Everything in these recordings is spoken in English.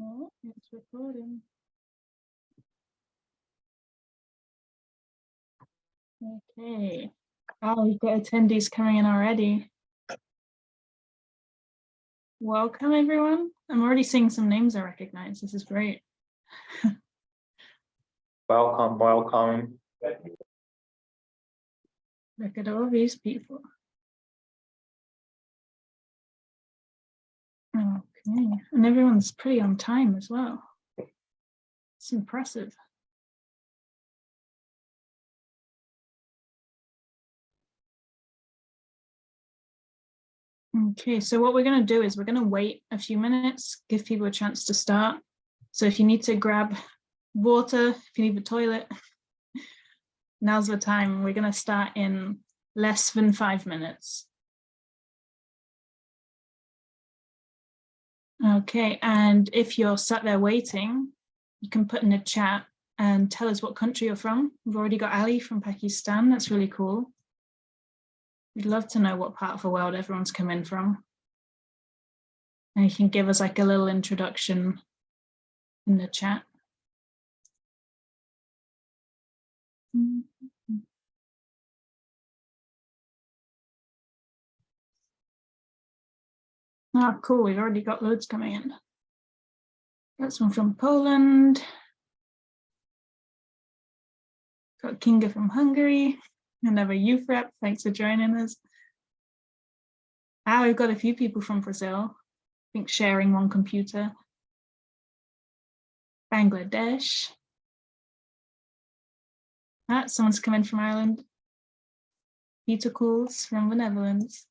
Oh, it's recording. Okay. Oh, we've got attendees coming in already. Welcome, everyone. I'm already seeing some names I recognize. This is great. Welcome, welcome. Look at all these people. Okay, and everyone's pretty on time as well. It's impressive. Okay, so what we're going to do is we're going to wait a few minutes, give people a chance to start. So if you need to grab water, if you need the toilet, now's the time. We're going to start in less than 5 minutes. Okay, and if you're sat there waiting, you can put in a chat and tell us what country you're from. We've already got Ali from Pakistan. That's really cool. We'd love to know what part of the world everyone's coming from. And you can give us like a little introduction in the chat. Oh, cool. We've already got loads coming in. That's one from Poland. Got Kinga from Hungary. Another youth rep. Thanks for joining us. We've got a few people from Brazil. I think sharing one computer. Bangladesh. Someone's coming from Ireland. Peter Cools from the Netherlands.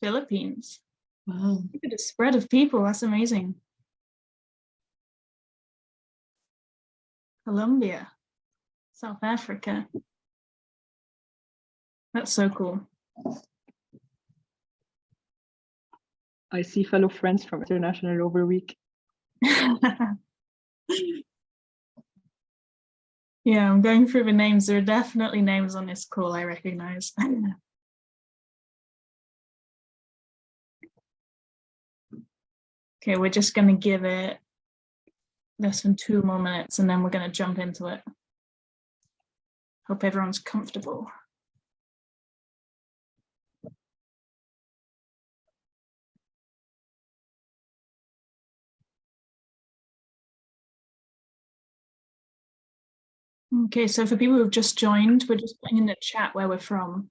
Philippines. Wow. Look at the spread of people. That's amazing. Colombia. South Africa. That's so cool. I see fellow friends from International Over Week. Yeah, I'm going through the names. There are definitely names on this call I recognize. Okay, we're just going to give it less than 2 more minutes and then we're going to jump into it. Hope everyone's comfortable. Okay, so for people who've just joined, we're just putting in the chat where we're from.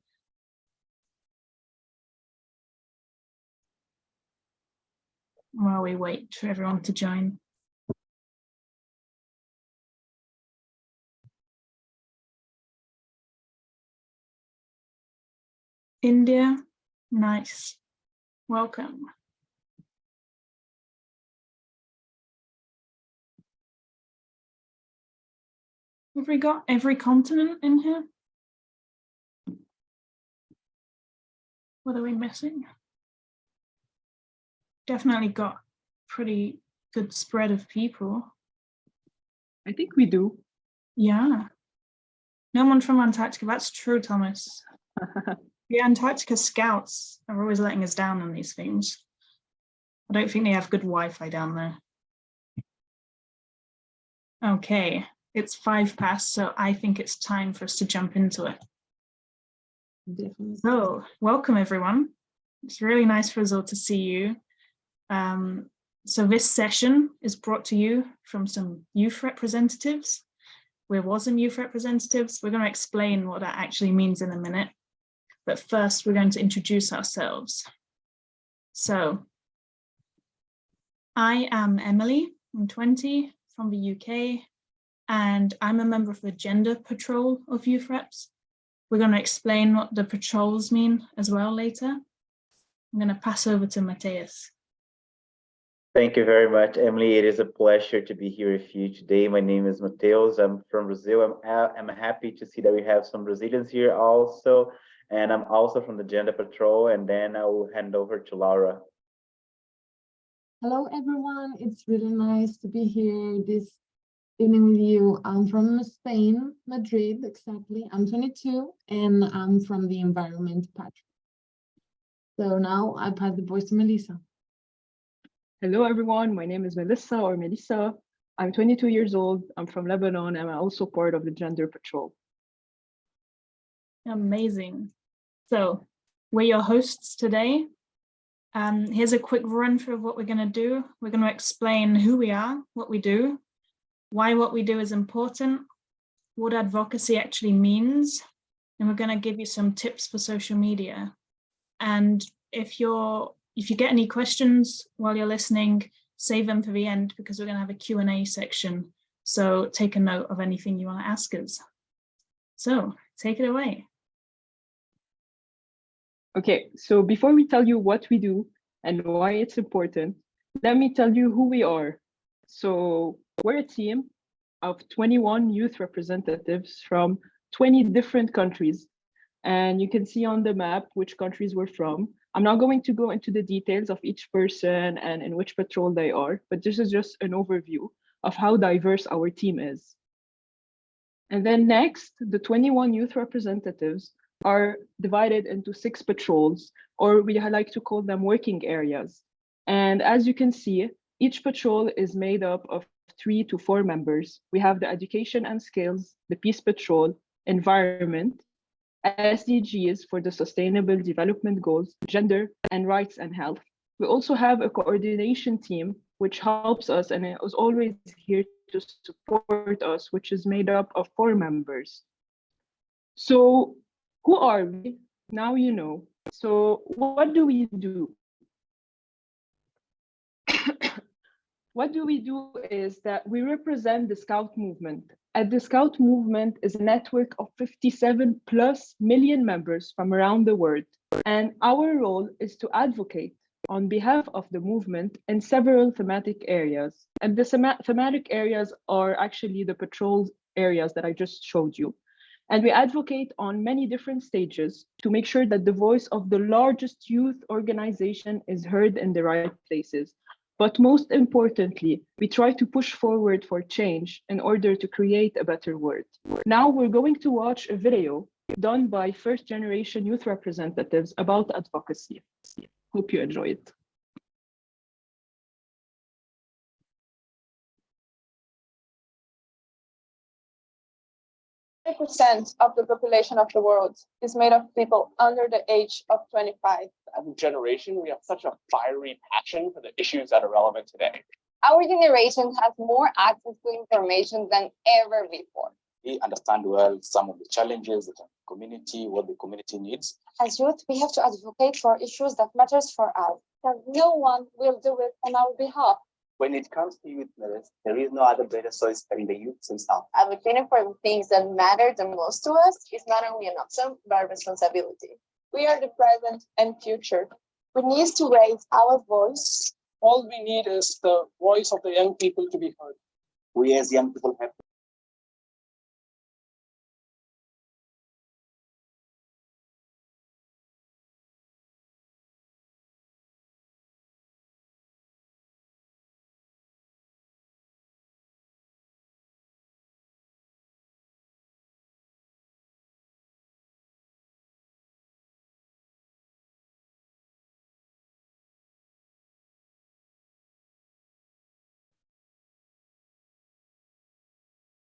While we wait for everyone to join. India, nice. Welcome. Have we got every continent in here? What are we missing? Definitely got pretty good spread of people. I think we do. Yeah. No one from Antarctica. That's true, Thomas. The Antarctica scouts are always letting us down on these things. I don't think they have good Wi-Fi down there. Okay, it's 5 past, so I think it's time for us to jump into it. Definitely. So, welcome everyone. It's really nice for us all to see you. So this session is brought to you from some youth representatives. We're WOSM Youth Representatives. We're going to explain what that actually means in a minute. But first, we're going to introduce ourselves. So, I am Emily. I'm 20 from the UK, and I'm a member of the Gender Patrol of Youth Reps. We're going to explain what the patrols mean as well later. I'm going to pass over to Mateus. Thank you very much, Emily. It is a pleasure to be here with you today. My name is Mateus. I'm from Brazil. I'm happy to see that we have some Brazilians here also. And I'm also from the Gender Patrol. And then I will hand over to Laura. Hello, everyone. It's really nice to be here this evening with you. I'm from Spain, Madrid, exactly. I'm 22, and I'm from the Environment Patrol. So now I pass the voice to Melissa. Hello, everyone. My name is Melissa or Melissa. I'm 22 years old. I'm from Lebanon, and I'm also part of the Gender Patrol. Amazing. So we're your hosts today. Here's a quick run through of what we're going to do. We're going to explain who we are, what we do, why what we do is important, what advocacy actually means, and we're going to give you some tips for social media. And if you get any questions while you're listening, save them for the end because we're going to have a Q&A section. So take a note of anything you want to ask us. So take it away. Okay, so before we tell you what we do and why it's important, let me tell you who we are. So we're a team of 21 youth representatives from 20 different countries. And you can see on the map which countries we're from. I'm not going to go into the details of each person and in which patrol they are, but this is just an overview of how diverse our team is. And then next, the 21 youth representatives are divided into 6 patrols, or we like to call them working areas. And as you can see, each patrol is made up of 3 to 4 members. We have the education and skills, the peace patrol, environment, SDGs for the Sustainable Development Goals, gender and rights and health. We also have a coordination team which helps us and is always here to support us, which is made up of 4 members. So who are we? Now you know. So what do we do? What do we do is that we represent the Scout movement. And the Scout movement is a network of 57+ million members from around the world. And our role is to advocate on behalf of the movement in several thematic areas. And the thematic areas are actually the patrol areas that I just showed you. And we advocate on many different stages to make sure that the voice of the largest youth organization is heard in the right places. But most importantly, we try to push forward for change in order to create a better world. Now we're going to watch a video done by first-generation youth representatives about advocacy. Hope you enjoy it. 50% of the population of the world is made of people under the age of 25. As a generation, we have such a fiery passion for the issues that are relevant today. Our generation has more access to information than ever before. We understand well some of the challenges that the community, what the community needs. As youth, we have to advocate for issues that matters for us, because no one will do it on our behalf. When it comes to youth matters, there is no other better choice than the youth themselves. Advocating for the things that matter the most to us is not only an option, but a responsibility. We are the present and future. We need to raise our voice. All we need is the voice of the young people to be heard. We as young people have to.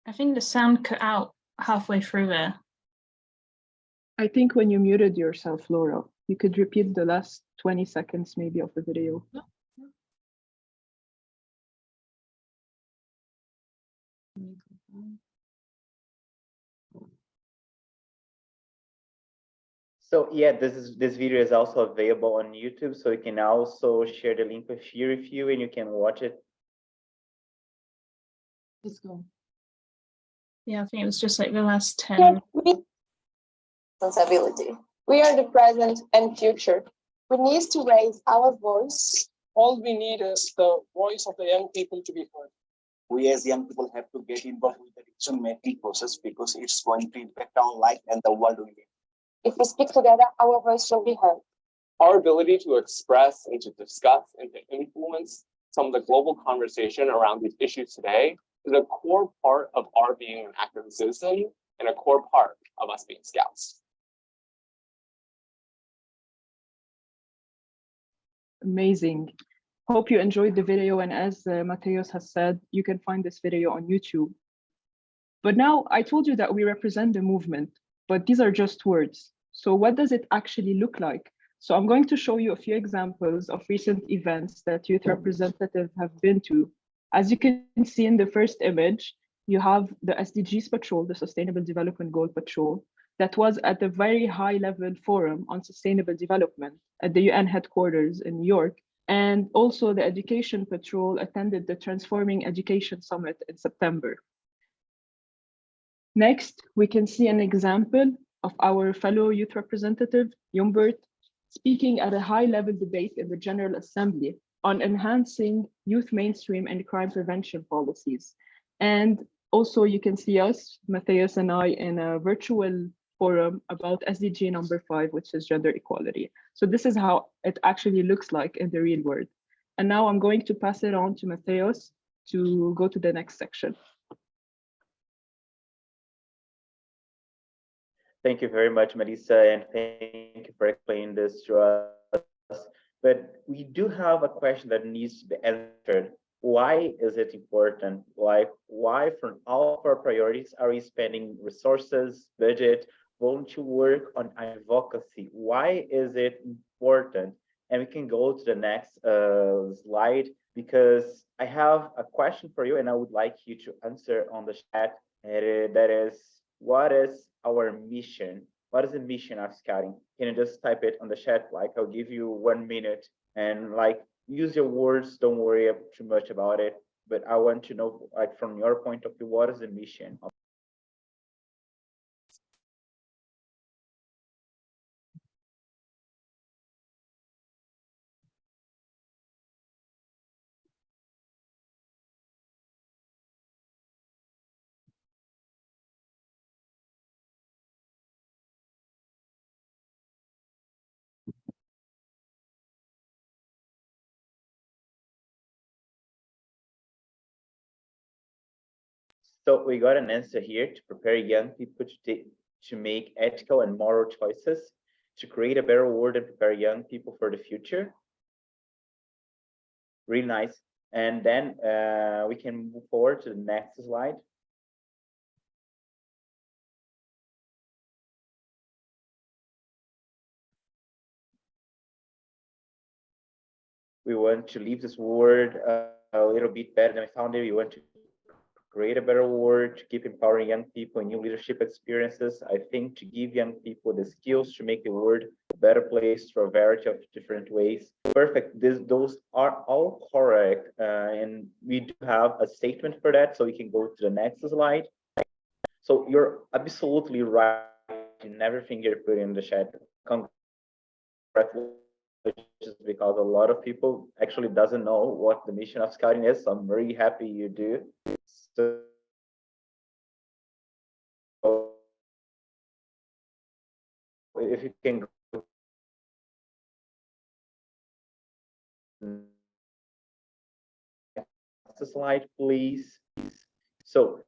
I think the sound cut out halfway through there. I think when you muted yourself, Laura, you could repeat the last 20 seconds maybe of the video. So yeah, this video is also available on YouTube, so you can also share the link with you and you can watch it. Let's go. Yeah, I think it was just like the last 10. Responsibility. We are the present and future. We need to raise our voice. All we need is the voice of the young people to be heard. We as young people have to get involved with the decision-making process because it's going to impact our life and the world we live. If we speak together, our voice will be heard. Our ability to express and to discuss and to influence some of the global conversation around these issues today is a core part of our being an active citizen and a core part of us being scouts. Amazing. Hope you enjoyed the video, and as Mateos has said, you can find this video on YouTube. But now I told you that we represent the movement, but these are just words. So what does it actually look like? So I'm going to show you a few examples of recent events that youth representatives have been to. As you can see in the first image, you have the SDGs Patrol, the Sustainable Development Goal Patrol, that was at a very high level forum on sustainable development at the UN headquarters in New York. And also the Education Patrol attended the Transforming Education Summit in September. Next, we can see an example of our fellow youth representative, Humbert, speaking at a high-level debate in the General Assembly on enhancing youth mainstream and crime prevention policies. And also you can see us, Mateos and I, in a virtual forum about SDG number 5, which is gender equality. So this is how it actually looks like in the real world. And now I'm going to pass it on to Mateos to go to the next section. Thank you very much, Melissa, and thank you for explaining this to us. But we do have a question that needs to be answered. Why is it important? Like, why from all of our priorities are we spending resources, budget, volunteer work on advocacy? Why is it important? And we can go to the next slide, because I have a question for you and I would like you to answer on the chat. That is, what is our mission? What is the mission of scouting? Can you just type it on the chat? Like, I'll give you 1 minute and like use your words. Don't worry too much about it. But I want to know, like, from your point of view, what is the mission? So we got an answer here: to prepare young people to make ethical and moral choices, to create a better world and prepare young people for the future. Really nice. And then we can move forward to the next slide. We want to leave this world a little bit better than we found it. We want to create a better world, to keep empowering young people in new leadership experiences. I think to give young people the skills to make the world a better place through a variety of different ways. Perfect. Those are all correct. And we do have a statement for that. So we can go to the next slide. So you're absolutely right in everything you're putting in the chat. Congratulations, because a lot of people actually doesn't know what the mission of scouting is. So I'm very happy you do. So if you can go next slide, please. So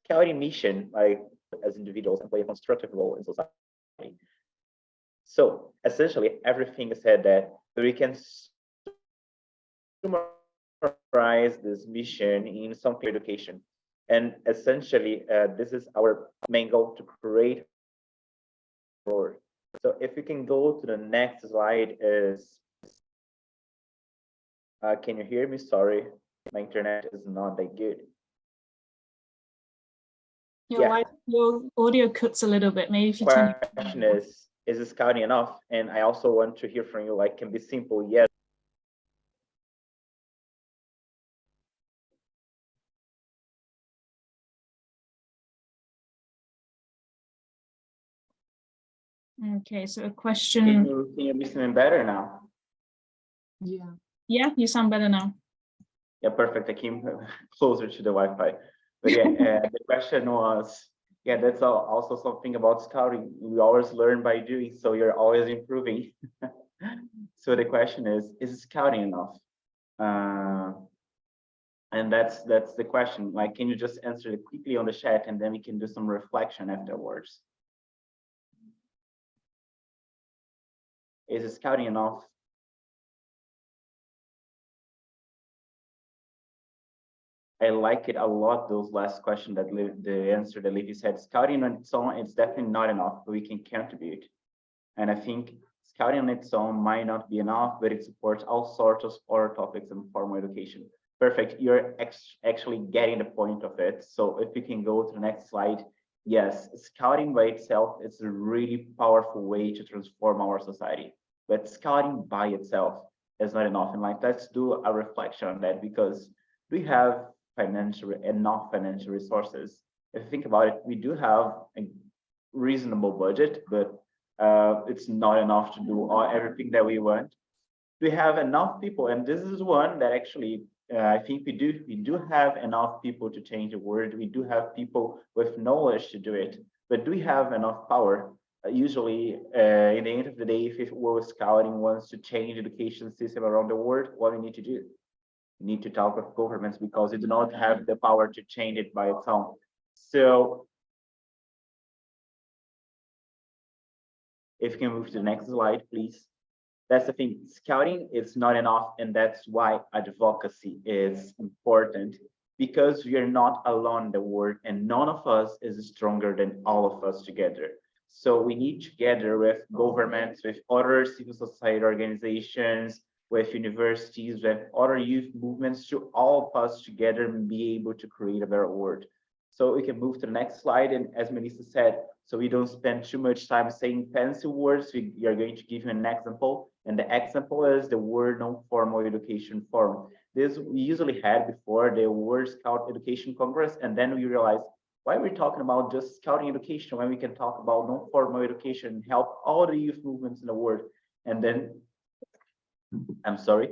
scouting mission, like, as individuals, and play a constructive role in society. So essentially, everything is said that we can summarize this mission in something education. And essentially, this is our main goal: to create forward. So if we can go to the next slide, is can you hear me? Sorry, my internet is not that good. Your audio cuts a little bit. Maybe if you turn. Question is scouting enough? And I also want to hear from you, like, can be simple, yes. Okay, so a question. Can you listen better now? Yeah. Yeah, you sound better now. Yeah, perfect. I came closer to the Wi-Fi. But yeah, the question was, yeah, that's also something about scouting. We always learn by doing, so you're always improving. So the question is scouting enough? And that's the question. Like, can you just answer it quickly on the chat, and then we can do some reflection afterwards? Is scouting enough? I like it a lot, those last question that the answer that Livy said, scouting on its own, it's definitely not enough, but we can contribute. And I think scouting on its own might not be enough, but it supports all sorts of other topics in formal education. Perfect, you're actually getting the point of it. So if you can go to the next slide. Yes, scouting by itself is a really powerful way to transform our society, but scouting by itself is not enough. And like, let's do a reflection on that, because we have enough financial resources. If you think about it, we do have a reasonable budget, but it's not enough to do everything that we want. We have enough people, and this is one that actually I think we do have enough people to change the world. We do have people with knowledge to do it, but do we have enough power? Usually, in the end of the day, if World Scouting wants to change the education system around the world, what we need to do? We need to talk with governments, because they do not have the power to change it by its own. So if you can move to the next slide, please. That's the thing, scouting is not enough, and that's why advocacy is important, because we are not alone in the world, and none of us is stronger than all of us together. So we need together with governments, with other civil society organizations, with universities, with other youth movements, to all of us together be able to create a better world. So we can move to the next slide, and as Melissa said, so we don't spend too much time saying fancy words, we are going to give you an example. And the example is the World Non-Formal Education Forum. This we usually had before the World Scout Education Congress, and then we realized, why are we talking about just scouting education when we can talk about non-formal education and help all the youth movements in the world? And then, I'm sorry,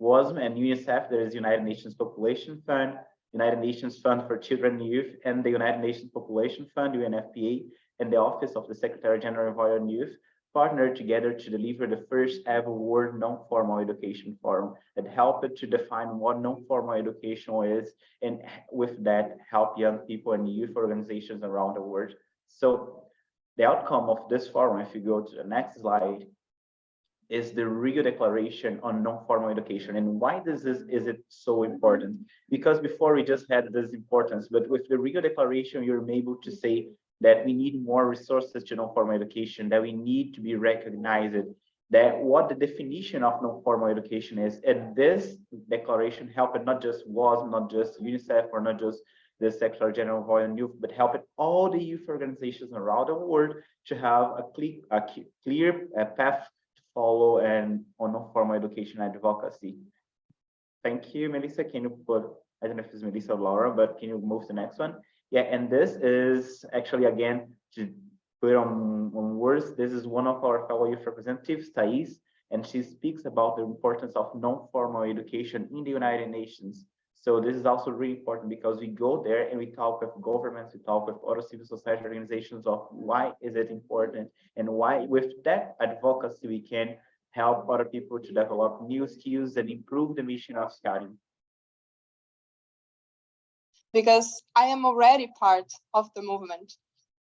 WOSM and UNICEF, there is United Nations Population Fund, United Nations Fund for Children and Youth, and the United Nations Population Fund, UNFPA, and the Office of the Secretary General of Oil and Youth partnered together to deliver the first ever World Non-Formal Education Forum that helped to define what non-formal education is, and with that help young people and youth organizations around the world. So the outcome of this forum, if you go to the next slide, is the Rio Declaration on Non-Formal Education. And why is it so important? Because before we just had this importance, but with the Rio Declaration, you're able to say that we need more resources to non-formal education, that we need to be recognized, that what the definition of non-formal education is. And this declaration helped not just WOSM, not just UNICEF, or not just the Secretary General of Oil and Youth, but helped all the youth organizations around the world to have a clear path to follow and on non-formal education advocacy. Thank you, Melissa. Can you put, I don't know if it's Melissa or Laura, but can you move to the next one? Yeah, and this is actually, again, to put on words, this is one of our fellow youth representatives, Thais, and she speaks about the importance of non-formal education in the United Nations. So this is also really important, because we go there and we talk with governments, we talk with other civil society organizations of why is it important, and why with that advocacy we can help other people to develop new skills and improve the mission of scouting. Because I am already part of the movement.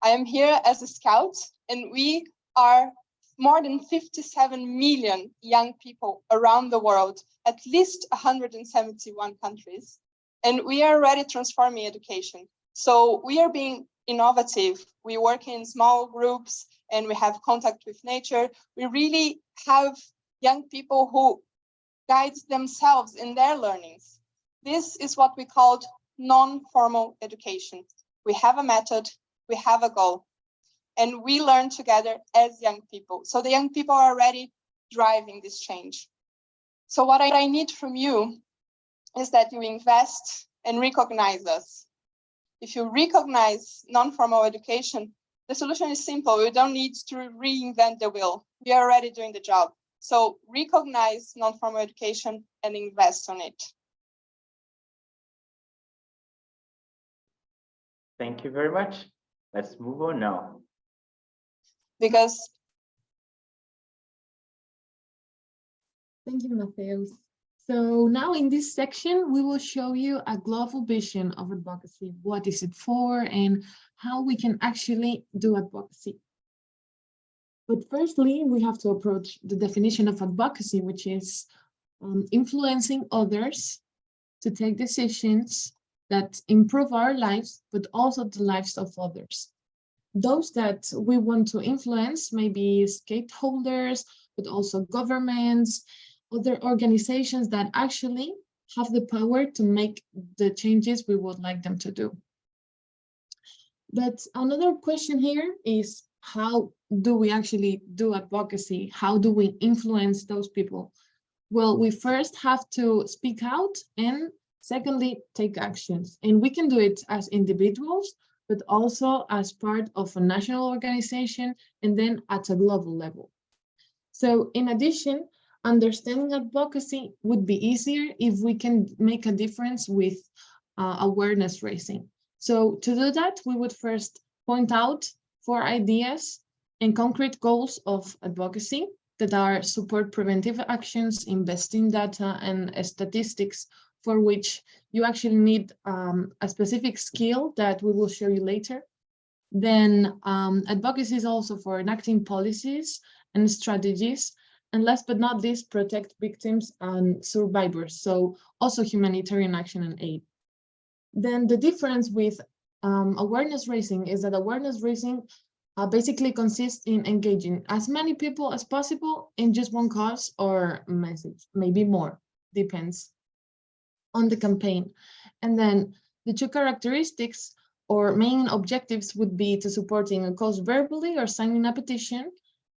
I am here as a scout, and we are more than 57 million young people around the world, at least 171 countries. And we are already transforming education. So we are being innovative. We work in small groups and we have contact with nature. We really have young people who guide themselves in their learnings. This is what we called non-formal education. We have a method, we have a goal, and we learn together as young people. So the young people are already driving this change. So what I need from you is that you invest and recognize us. If you recognize non-formal education, the solution is simple. We don't need to reinvent the wheel. We are already doing the job. So recognize non-formal education and invest on it. Thank you very much. Let's move on now. Because Thank you, Mateus. So now in this section, we will show you a global vision of advocacy. What is it for and how we can actually do advocacy. But firstly, we have to approach the definition of advocacy, which is influencing others to take decisions that improve our lives, but also the lives of others. Those that we want to influence may be stakeholders, but also governments, other organizations that actually have the power to make the changes we would like them to do. But another question here is, how do we actually do advocacy? How do we influence those people? Well, we first have to speak out, and secondly, take actions. And we can do it as individuals, but also as part of a national organization, and then at a global level. So in addition, understanding advocacy would be easier if we can make a difference with awareness raising. So to do that, we would first point out 4 ideas and concrete goals of advocacy that are support preventive actions, invest in data and statistics, for which you actually need a specific skill that we will show you later. Then advocacy is also for enacting policies and strategies. And last but not least, protect victims and survivors. So also humanitarian action and aid. Then the difference with awareness raising is that awareness raising basically consists in engaging as many people as possible in just one cause or message, maybe more, depends on the campaign. And then the 2 characteristics or main objectives would be to supporting a cause verbally or signing a petition,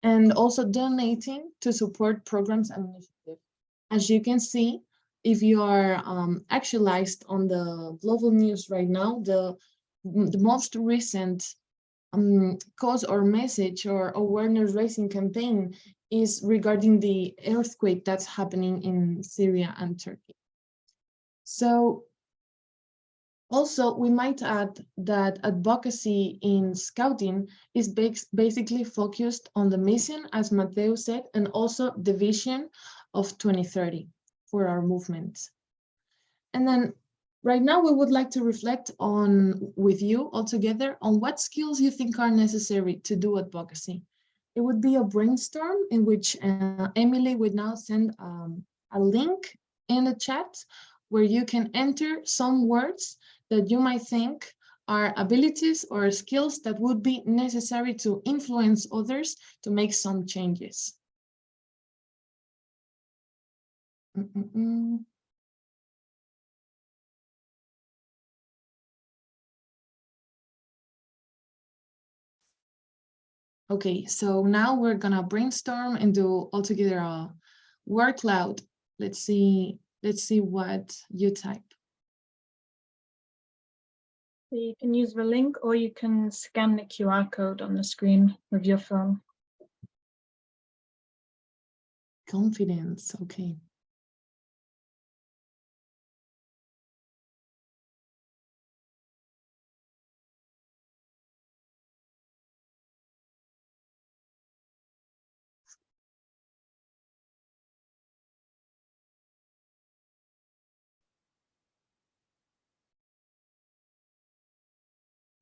and also donating to support programs and initiatives. As you can see, if you are actualized on the global news right now, the most recent cause or message or awareness raising campaign is regarding the earthquake that's happening in Syria and Turkey. So also, we might add that advocacy in scouting is basically focused on the mission, as Mateo said, and also the vision of 2030 for our movement. And then right now, we would like to reflect on, with you all together, on what skills you think are necessary to do advocacy. It would be a brainstorm in which Emily would now send a link in the chat where you can enter some words that you might think are abilities or skills that would be necessary to influence others to make some changes. Okay, so now we're gonna brainstorm and do all together a word cloud. Let's see what you type. You can use the link, or you can scan the QR code on the screen with your phone. Confidence, okay.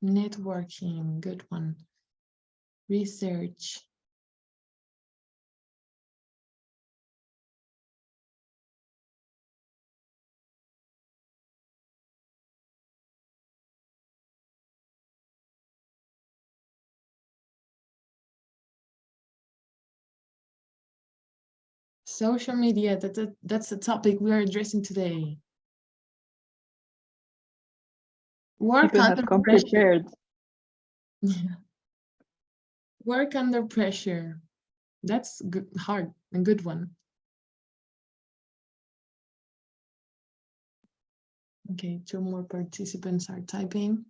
Networking, good one. Research. Social media, that's the topic we are addressing today. Work People have under come pressure. prepared. Yeah. Work under pressure. That's good, hard, a good one. Okay, 2 more participants are typing.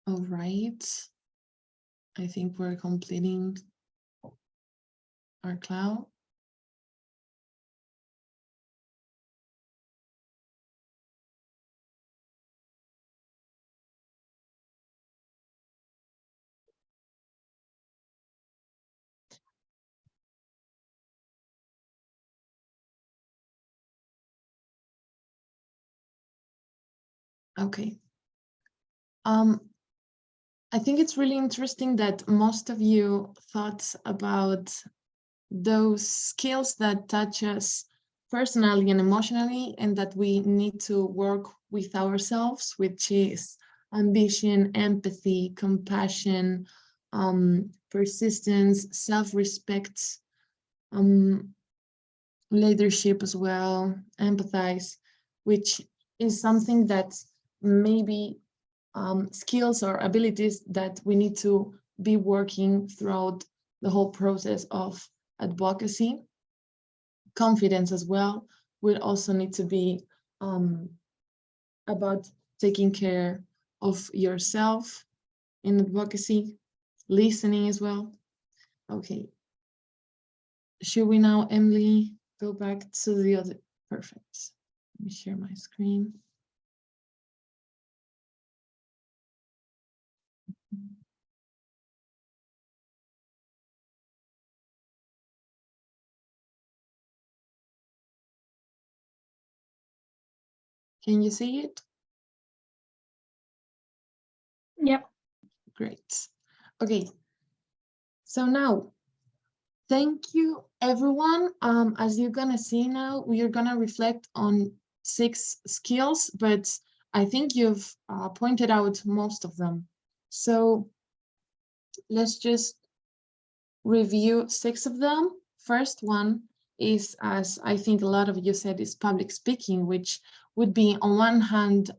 All right. I think we're completing our cloud. Okay. I think it's really interesting that most of you thought about those skills that touch us personally and emotionally, and that we need to work with ourselves, which is ambition, empathy, compassion, persistence, self-respect, leadership as well, empathize, which is something that maybe skills or abilities that we need to be working throughout the whole process of advocacy. Confidence as well will also need to be about taking care of yourself in advocacy, listening as well. Okay. Should we now, Emily, go back to the other? Perfect. Let me share my screen. Can you see it? Yep. Great. Okay. So now, thank you, everyone. As you're gonna see now, we are gonna reflect on 6 skills, but I think you've pointed out most of them. So let's just review 6 of them. First one is, as I think a lot of you said, is public speaking, which would be on one hand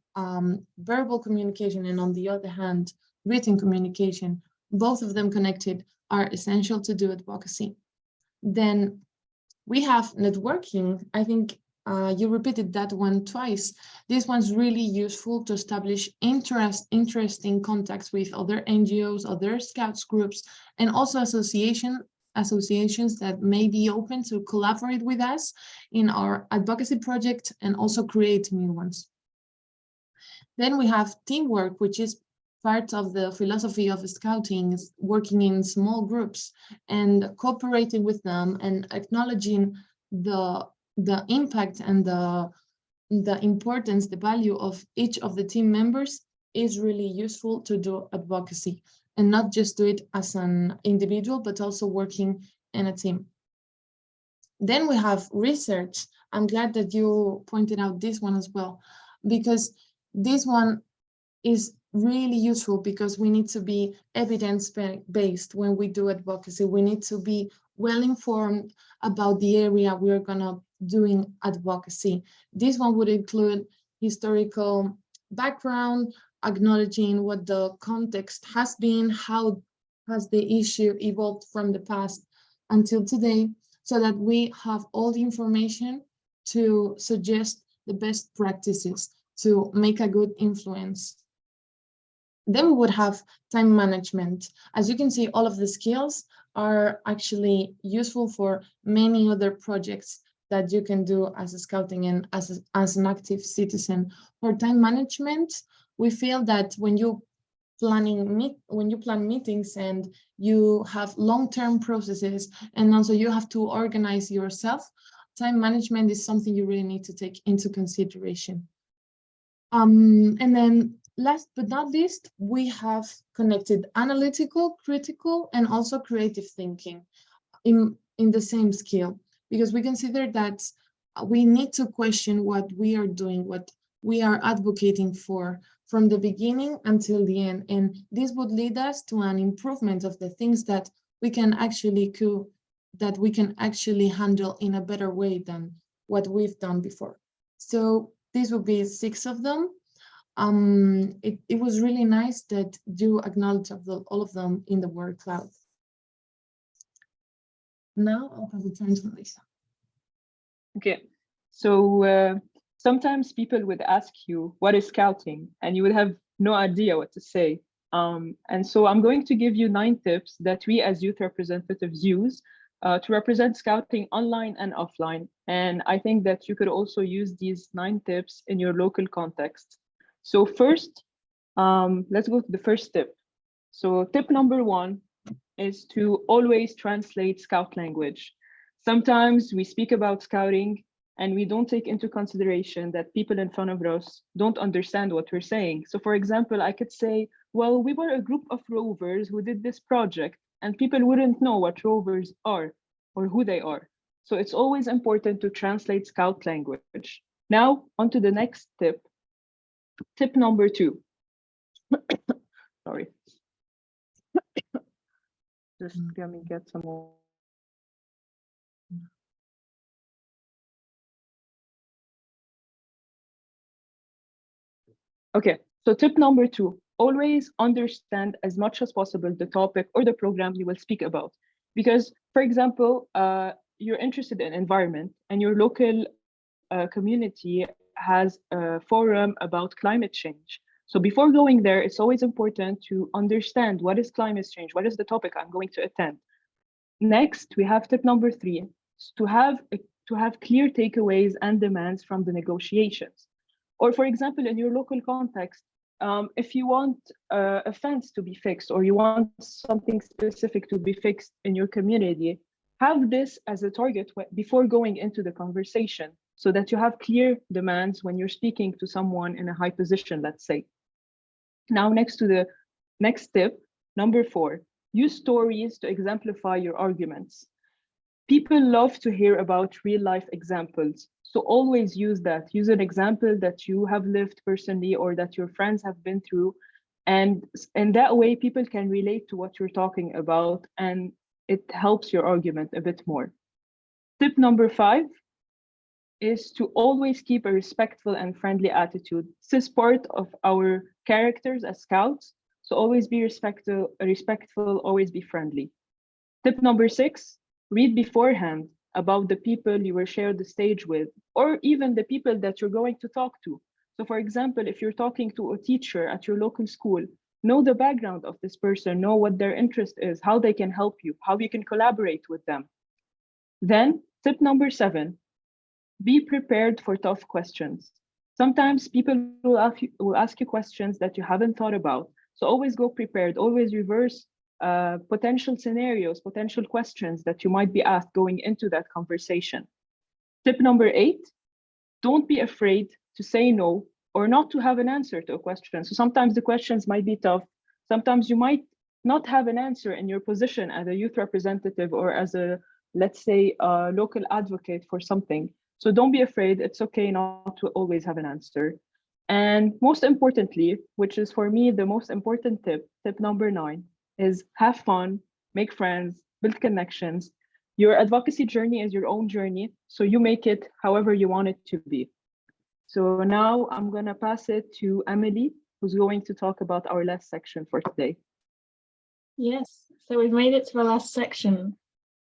verbal communication, and on the other hand written communication. Both of them connected are essential to do advocacy. Then we have networking. I think you repeated that one twice. This one's really useful to establish interesting contacts with other NGOs, other Scouts groups, and also associations that may be open to collaborate with us in our advocacy project and also create new ones. Then we have teamwork, which is part of the philosophy of Scouting, working in small groups and cooperating with them and acknowledging the impact and the importance, the value of each of the team members is really useful to do advocacy, and not just do it as an individual, but also working in a team. Then we have research. I'm glad that you pointed out this one as well, because this one is really useful, because we need to be evidence-based when we do advocacy. We need to be well informed about the area we're gonna doing advocacy. This one would include historical background, acknowledging what the context has been, how has the issue evolved from the past until today, so that we have all the information to suggest the best practices to make a good influence. Then we would have time management. As you can see, all of the skills are actually useful for many other projects that you can do as a scouting and as an active citizen. For time management, we feel that when you plan meetings and you have long-term processes, and also you have to organize yourself, time management is something you really need to take into consideration. And then last but not least, we have connected analytical, critical, and also creative thinking in the same skill, because we consider that we need to question what we are doing, what we are advocating for, from the beginning until the end. And this would lead us to an improvement of the things that we can actually handle in a better way than what we've done before. So these would be 6 of them. It was really nice that you acknowledge all of them in the word cloud. Now I'll pass the turn to Lisa. Okay, so sometimes people would ask you, what is scouting? And you would have no idea what to say. And so I'm going to give you 9 tips that we as youth representatives use to represent scouting online and offline. And I think that you could also use these 9 tips in your local context. So first, let's go to the first tip. So tip number 1 is to always translate Scout language. Sometimes we speak about scouting and we don't take into consideration that people in front of us don't understand what we're saying. So for example, I could say, well, we were a group of rovers who did this project, and people wouldn't know what rovers are or who they are. So it's always important to translate Scout language. Now, on to the next tip. Tip number 2. Sorry. Just let me get some more. Okay, so tip number 2, always understand as much as possible the topic or the program you will speak about. Because, for example, you're interested in environment and your local community has a forum about climate change. So before going there, it's always important to understand what is climate change, what is the topic I'm going to attend. Next, we have tip number 3, to have clear takeaways and demands from the negotiations. Or for example, in your local context, if you want a fence to be fixed or you want something specific to be fixed in your community, have this as a target before going into the conversation so that you have clear demands when you're speaking to someone in a high position, let's say. Now, next to the next tip, number 4, use stories to exemplify your arguments. People love to hear about real life examples. So always use that. Use an example that you have lived personally or that your friends have been through. And in that way, people can relate to what you're talking about and it helps your argument a bit more. Tip number 5 is to always keep a respectful and friendly attitude. This is part of our characters as scouts. So always be respectful, always be friendly. Tip number 6, read beforehand about the people you will share the stage with, or even the people that you're going to talk to. So for example, if you're talking to a teacher at your local school, know the background of this person, know what their interest is, how they can help you, how you can collaborate with them. Then tip number 7, be prepared for tough questions. Sometimes people will ask you questions that you haven't thought about. So always go prepared, always reverse potential scenarios, potential questions that you might be asked going into that conversation. Tip number 8, don't be afraid to say no or not to have an answer to a question. So sometimes the questions might be tough. Sometimes you might not have an answer in your position as a youth representative or as a, let's say, a local advocate for something. So don't be afraid. It's okay not to always have an answer. And most importantly, which is for me the most important tip, tip number 9, is have fun, make friends, build connections. Your advocacy journey is your own journey, so you make it however you want it to be. So now I'm going to pass it to Emily, who's going to talk about our last section for today. Yes, so we've made it to the last section.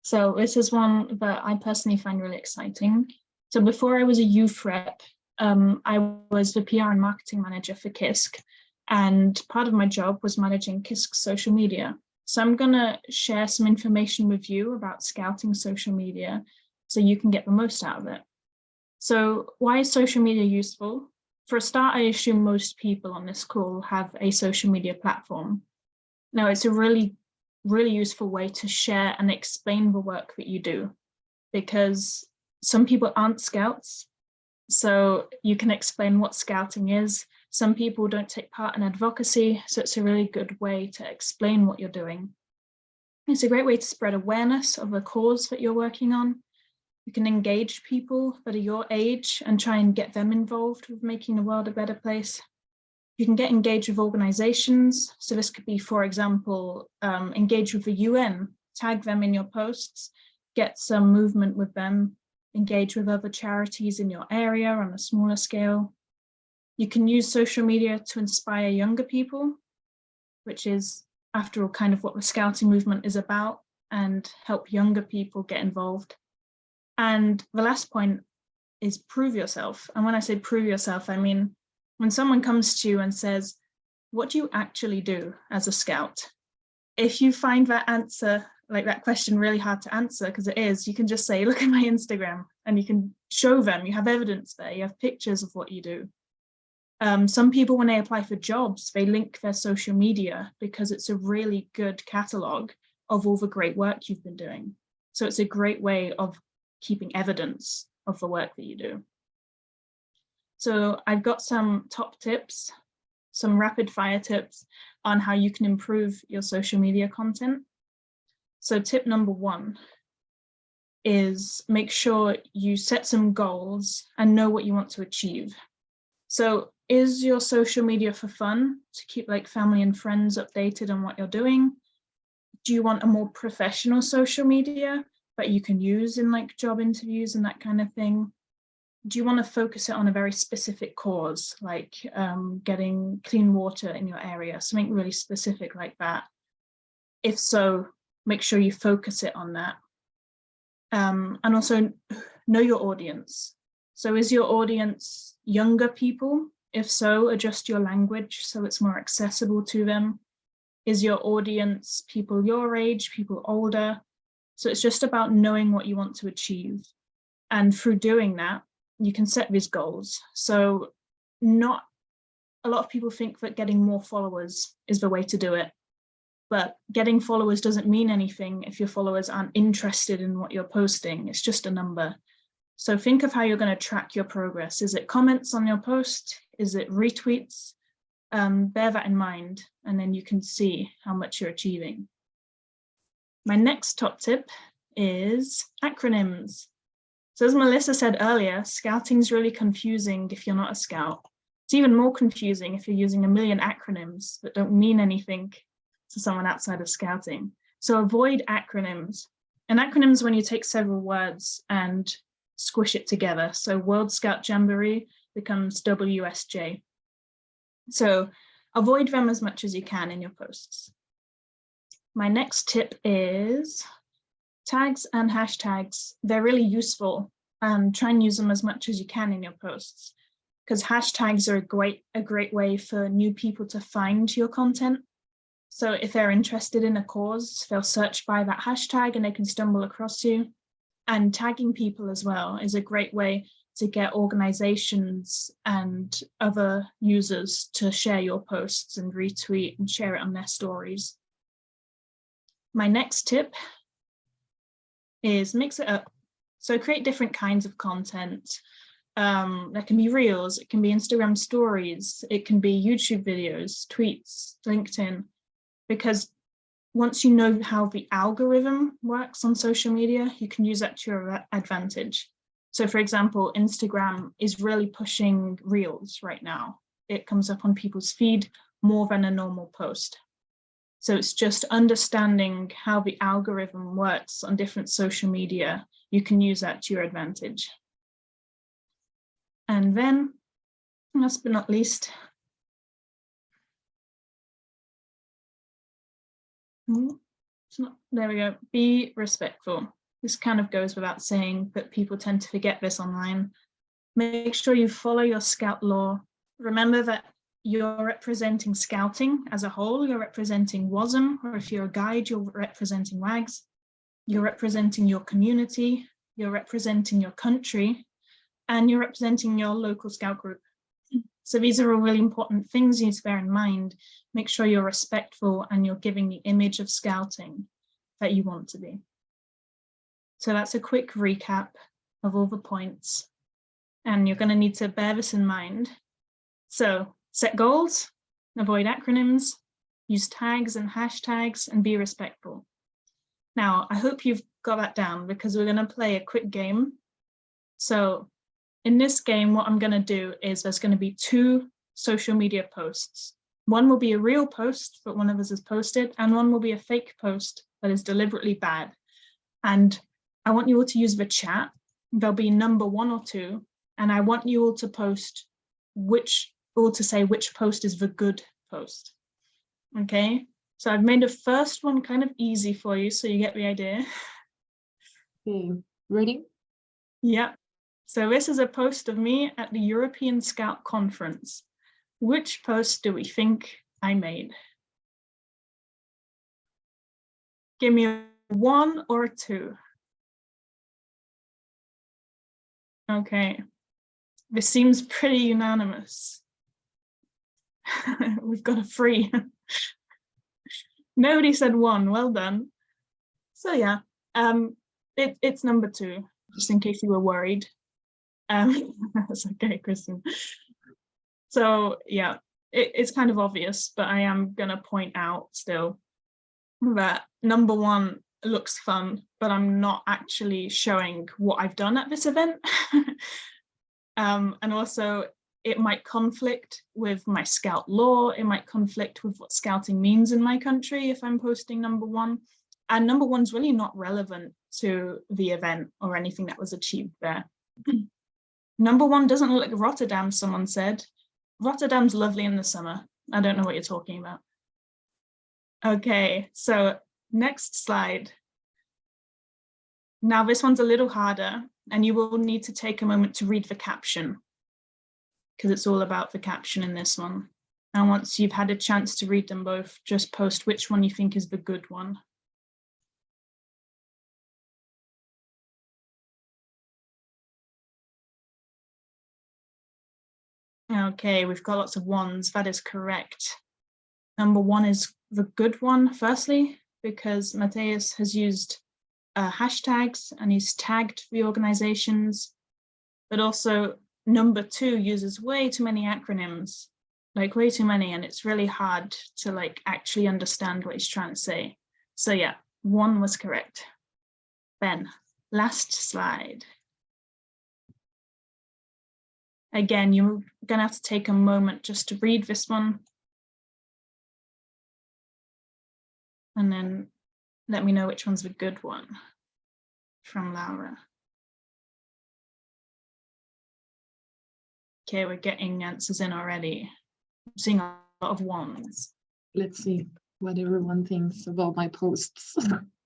So this is one that I personally find really exciting. So before I was a youth rep, I was the PR and marketing manager for KISC, and part of my job was managing KISC social media. So I'm going to share some information with you about scouting social media so you can get the most out of it. So why is social media useful? For a start, I assume most people on this call have a social media platform. Now, it's a really useful way to share and explain the work that you do, because some people aren't scouts. So you can explain what scouting is. Some people don't take part in advocacy, so it's a really good way to explain what you're doing. It's a great way to spread awareness of a cause that you're working on. You can engage people that are your age and try and get them involved with making the world a better place. You can get engaged with organizations. So this could be, for example, engage with the UN, tag them in your posts, get some movement with them, engage with other charities in your area on a smaller scale. You can use social media to inspire younger people, which is, after all, kind of what the scouting movement is about, and help younger people get involved. And the last point is prove yourself. And when I say prove yourself, I mean, when someone comes to you and says, what do you actually do as a scout? If you find that answer, like that question, really hard to answer, because it is, you can just say, look at my Instagram, and you can show them, you have evidence there, you have pictures of what you do. Some people, when they apply for jobs, they link their social media because it's a really good catalog of all the great work you've been doing. So it's a great way of keeping evidence of the work that you do. So I've got some top tips, some rapid fire tips on how you can improve your social media content. So tip number 1 is make sure you set some goals and know what you want to achieve. So is your social media for fun, to keep like family and friends updated on what you're doing? Do you want a more professional social media that you can use in like job interviews and that kind of thing? Do you want to focus it on a very specific cause, like getting clean water in your area, something really specific like that? If so, make sure you focus it on that. And also know your audience. So is your audience younger people? If so, adjust your language so it's more accessible to them. Is your audience people your age, people older? So it's just about knowing what you want to achieve. And through doing that, you can set these goals. So not a lot of people think that getting more followers is the way to do it. But getting followers doesn't mean anything if your followers aren't interested in what you're posting. It's just a number. So think of how you're going to track your progress. Is it comments on your post? Is it retweets? Bear that in mind, and then you can see how much you're achieving. My next top tip is acronyms. So as Melissa said earlier, scouting is really confusing if you're not a scout. It's even more confusing if you're using a million acronyms that don't mean anything to someone outside of scouting. So avoid acronyms. An acronym is when you take several words and squish it together. So World Scout Jamboree becomes WSJ. So avoid them as much as you can in your posts. My next tip is tags and hashtags. They're really useful, and try and use them as much as you can in your posts, because hashtags are a great way for new people to find your content. So if they're interested in a cause, they'll search by that hashtag and they can stumble across you. And tagging people as well is a great way to get organizations and other users to share your posts and retweet and share it on their stories. My next tip is mix it up. So create different kinds of content. That can be reels, it can be Instagram stories, it can be YouTube videos, tweets, LinkedIn, because once you know how the algorithm works on social media, you can use that to your advantage. So for example, Instagram is really pushing reels right now. It comes up on people's feed more than a normal post. So it's just understanding how the algorithm works on different social media. You can use that to your advantage. And then, last but not least, there we go, be respectful. This kind of goes without saying, but people tend to forget this online. Make sure you follow your scout law. Remember that you're representing scouting as a whole, you're representing WOSM, or if you're a guide, you're representing WAGs, you're representing your community, you're representing your country, and you're representing your local scout group. So these are all really important things you need to bear in mind. Make sure you're respectful and you're giving the image of scouting that you want to be. So that's a quick recap of all the points, and you're going to need to bear this in mind. So set goals, avoid acronyms, use tags and hashtags, and be respectful. Now, I hope you've got that down, because we're going to play a quick game. So in this game, what I'm going to do is there's going to be 2 social media posts. One will be a real post that one of us has posted, and one will be a fake post that is deliberately bad. And I want you all to use the chat. There'll be number 1 or 2, and I want you all to say which post is the good post. Okay, so I've made the first one kind of easy for you, so you get the idea. Okay, ready? Yeah. So this is a post of me at the European Scout Conference. Which post do we think I made? Give me a 1 or a 2. Okay, this seems pretty unanimous. We've got a 3. Nobody said 1, well done. So yeah, it's number 2, just in case you were worried. That's okay, Kristen. So yeah, it's kind of obvious, but I am going to point out still that number one looks fun, but I'm not actually showing what I've done at this event. And also it might conflict with my Scout law. It might conflict with what Scouting means in my country if I'm posting number one. And number one's really not relevant to the event or anything that was achieved there. Number one doesn't look like Rotterdam, someone said. Rotterdam's lovely in the summer. I don't know what you're talking about. Okay, so next slide. Now this one's a little harder, and you will need to take a moment to read the caption, because it's all about the caption in this one. And once you've had a chance to read them both, just post which one you think is the good one. Okay, we've got lots of ones. That is correct. Number one is the good one, firstly, because Matthias has used hashtags and he's tagged the organizations, but also number two uses way too many acronyms, like way too many, and it's really hard to like actually understand what he's trying to say. So yeah, one was correct. Ben, last slide. Again, you're gonna have to take a moment just to read this one. And then let me know which one's the good one from Laura. Okay, we're getting answers in already. I'm seeing a lot of ones. Let's see what everyone thinks about my posts.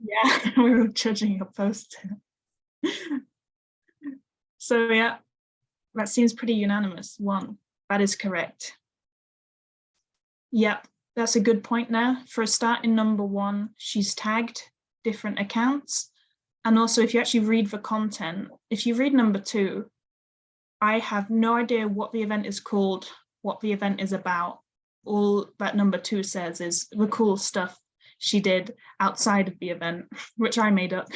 Yeah, we were judging your post. So yeah, that seems pretty unanimous. One, that is correct. Yep, that's a good point now. For a start in number one, she's tagged different accounts. And also if you actually read the content, if you read number two, I have no idea what the event is called, what the event is about. All that number two says is the cool stuff she did outside of the event, which I made up.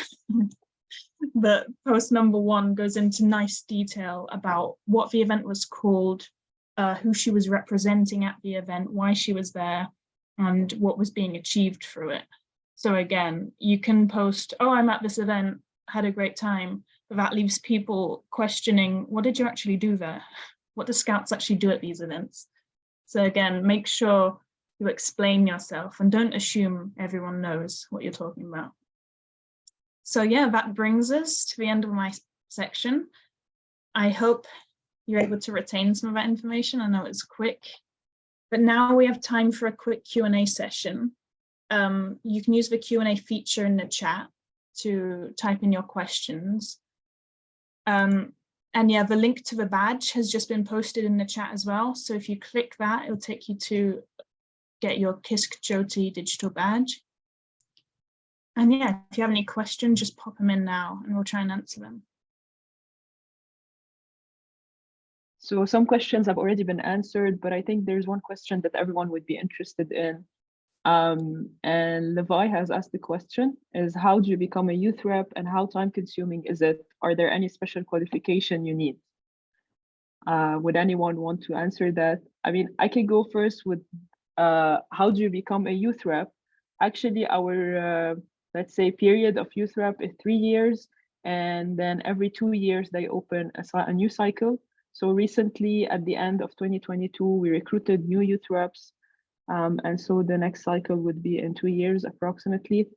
But post number one goes into nice detail about what the event was called, who she was representing at the event, why she was there, and what was being achieved through it. So again, you can post, oh, I'm at this event, had a great time, but that leaves people questioning, what did you actually do there? What do Scouts actually do at these events? So again, make sure you explain yourself and don't assume everyone knows what you're talking about. So yeah, that brings us to the end of my section. I hope you're able to retain some of that information. I know it's quick, but now we have time for a quick Q&A session. You can use the Q&A feature in the chat to type in your questions. And yeah, the link to the badge has just been posted in the chat as well. So if you click that, it'll take you to get your KISC JOTI digital badge. And yeah, if you have any questions, just pop them in now and we'll try and answer them. So some questions have already been answered, but I think there's one question that everyone would be interested in. And Levi has asked the question, is how do you become a youth rep and how time consuming is it? Are there any special qualification you need? Would anyone want to answer that? I mean, I can go first with how do you become a youth rep? Actually, our, let's say, period of youth rep is 3 years. And then every 2 years, they open a new cycle. So recently, at the end of 2022, we recruited new youth reps. And so the next cycle would be in 2 years approximately.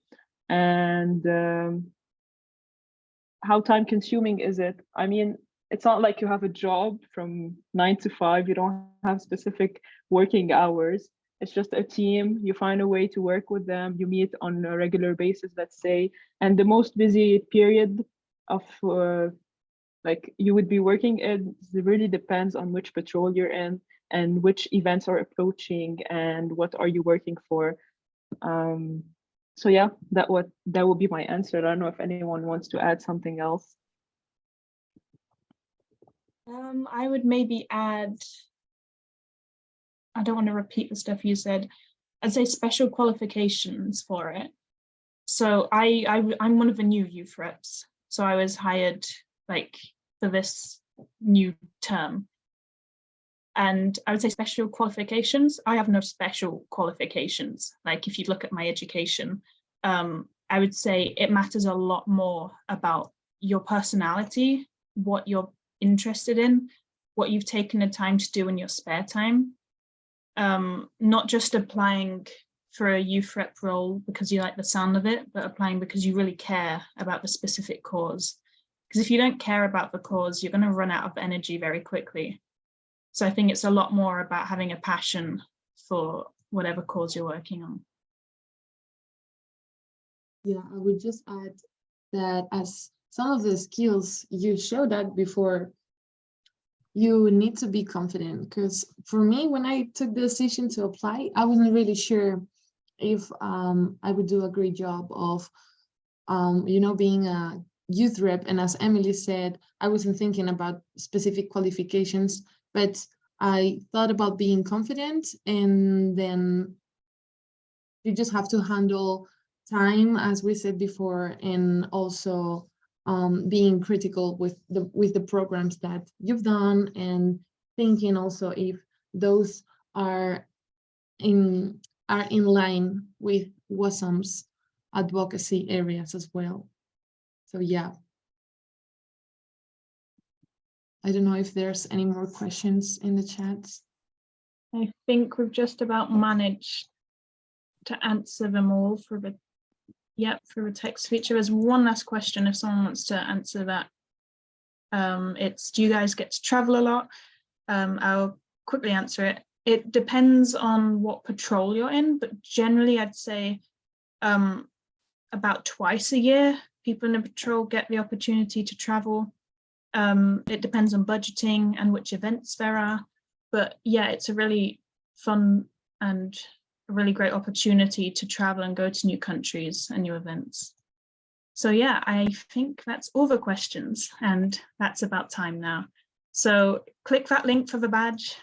And how time consuming is it? I mean, it's not like you have a job from 9 to 5, you don't have specific working hours. It's just a team, you find a way to work with them, you meet on a regular basis, let's say. And the most busy period of like you would be working in, it really depends on which patrol you're in and which events are approaching and what are you working for. So yeah, that would be my answer. I don't know if anyone wants to add something else. I would maybe add, I don't want to repeat the stuff you said, I'd say special qualifications for it. So I'm one of the new youth reps. So I was hired like for this new term. And I would say special qualifications. I have no special qualifications. Like if you look at my education, I would say it matters a lot more about your personality, what you're interested in, what you've taken the time to do in your spare time. Not just applying for a youth rep role because you like the sound of it, but applying because you really care about the specific cause. Because if you don't care about the cause, you're going to run out of energy very quickly. So I think it's a lot more about having a passion for whatever cause you're working on. Yeah, I would just add that as some of the skills you showed that before, you need to be confident. Because for me, when I took the decision to apply, I wasn't really sure if I would do a great job of, being a youth rep. And as Emily said, I wasn't thinking about specific qualifications, but I thought about being confident, and then you just have to handle time, as we said before, and also being critical with the programs that you've done, and thinking also if those are in line with WOSM's advocacy areas as well. So yeah. I don't know if there's any more questions in the chats. I think we've just about managed to answer them all for the text feature. There's one last question if someone wants to answer that. It's, do you guys get to travel a lot? I'll quickly answer it. It depends on what patrol you're in, but generally I'd say about twice a year, people in the patrol get the opportunity to travel. It depends on budgeting and which events there are, but yeah, it's a really fun and a really great opportunity to travel and go to new countries and new events. So yeah, I think that's all the questions, and that's about time now. So click that link for the badge.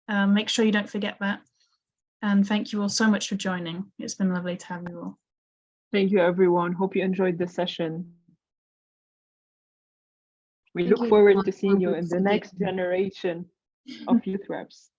Make sure you don't forget that. And thank you all so much for joining. It's been lovely to have you all. Thank you, everyone. Hope you enjoyed the session. We Thank look you forward everyone to seeing for you in the next generation of youth reps.